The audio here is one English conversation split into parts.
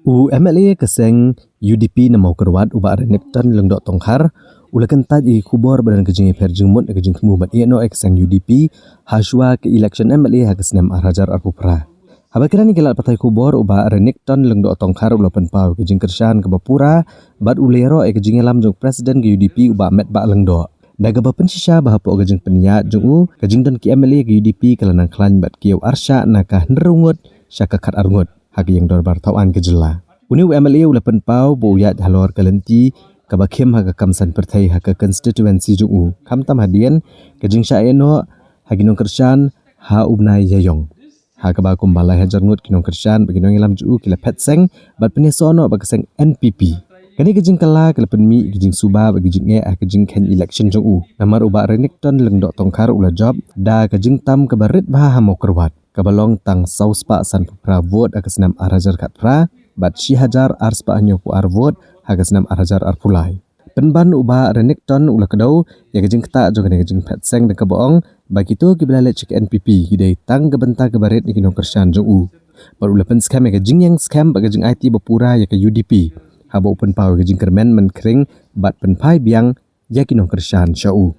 MLA keseng UDP na mau kerwat uba Renikton leng dok tongkar ulakan taj kubor badan kejing perjengmut kejing kemumat no keseng UDP haswa ke election MLA hakesnem arajar arpupra. Habakiran kelat patai kubor uba Renikton leng dok tongkar ulapan pau kejing kersan ke bapura bad ulero kejing lam jong presiden ke UDP uba met ba leng dok. Daga bapen sisa bahapo kejing peniat jong kejing don ki MLA ke UDP kelanang klan bat kiau arsya nakah nerungut syakakat arngut. Hagi yang dorbar tawan kejela. Uni MLA ulapan pau boyat halor kalenti kabakim haga kamsan pertai haga constituency jungu. Kam tam hadian kejing syaeno hagi nong kersan ha ubnai yayong. Haga bakum balai hajar ngut kinong kersan bagi nong ilam juu kila petseng bat penyesono bagaseng NPP. Kani kejing kala kelapan mi kejing suba bagi jing kejing ken election jungu. Namar ubak Renikton leng dok tongkar ula job da kejing tam kebarit baha mau kerwat. Kabalong tang sauspa san pra vote agasnam arajar katpra bat si hajar arspa anyo pu arvote agasnam arajar arpulai. Penban uba Renikton ula kedau ya kejing keta jo kejing petseng de kaboong bagi tu kibelale cek NPP gidai tang gebenta kebarit ni kinong kersan jo baru lepen scam ya kejing yang scam bagi kejing IT bapura ya ke UDP haba open power kejing kermen menkring bat penpai biang ya kinong kersan syau.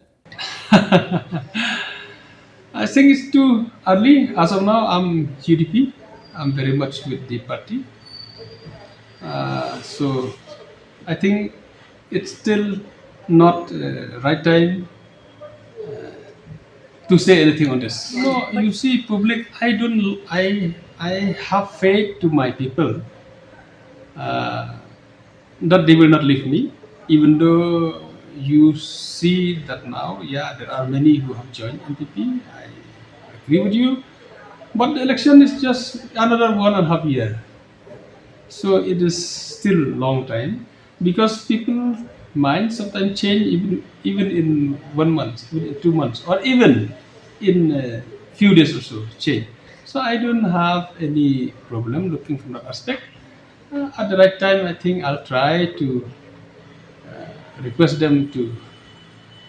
I think it's too early. As of now, I'm UDP. I'm very much with the party. So I think it's still not right time to say anything on this. No, you see, public. I have faith to my people that they will not leave me, even though you see that now, yeah, there are many who have joined NPP. I agree with you, but the election is just another 1.5 years, so it is still long time because people mind sometimes change even in 1 month, even in 2 months, or even in a few days or so change. So I don't have any problem looking from that aspect. At the right time, I think I'll try to request them to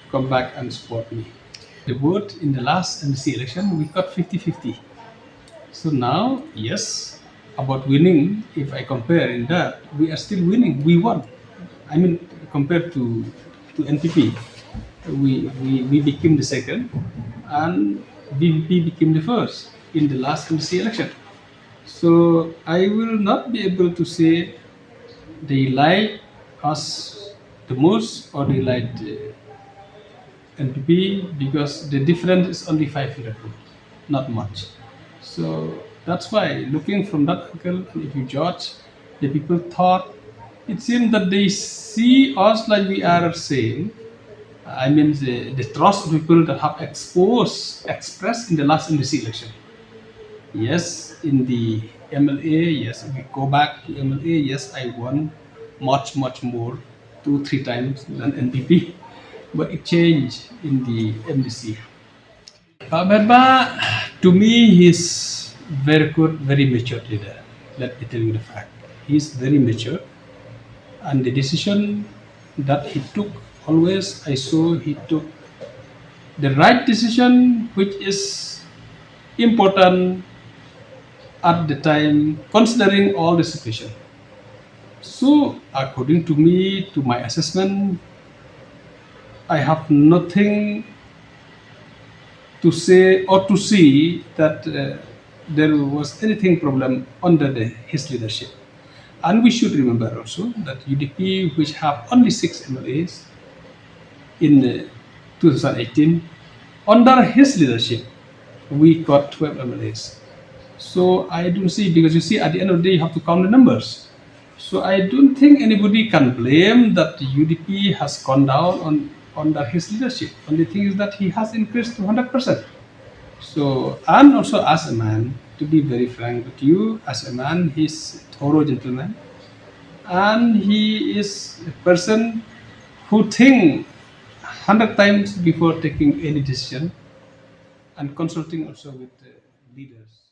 come back and support me. The vote in the last NDC election, we got 50-50. So now, yes, about winning, if I compare in that, we are still winning. We won. I mean, compared to NPP, we became the second, and BVP became the first in the last NDC election. So I will not be able to say they like us the most or they like the NPP because the difference is only 500 votes, not much. So that's why looking from that angle, if you judge, the people thought it seemed that they see us like we are saying. I mean the trust of people that have expressed in the last NDC election. Yes, in the MLA, yes, if we go back to MLA, yes, I won much more, 2-3 times than NPP, but it changed in the MDC. Pak Merba, to me, he's very good, very mature leader. Let me tell you the fact. He's very mature, and the decision that he took, always I saw he took the right decision, which is important at the time, considering all the situation. So, according to me, to my assessment, I have nothing to say or to see that there was anything problem under his leadership. And we should remember also that UDP, which have only 6 MLAs in 2018, under his leadership, we got 12 MLAs. So I don't see, because you see at the end of the day you have to count the numbers. So I don't think anybody can blame that the UDP has gone down under his leadership. Only thing is that he has increased to 100%. So, and also as a man, to be very frank with you, as a man, he's a thorough gentleman. And he is a person who thinks 100 times before taking any decision and consulting also with the leaders.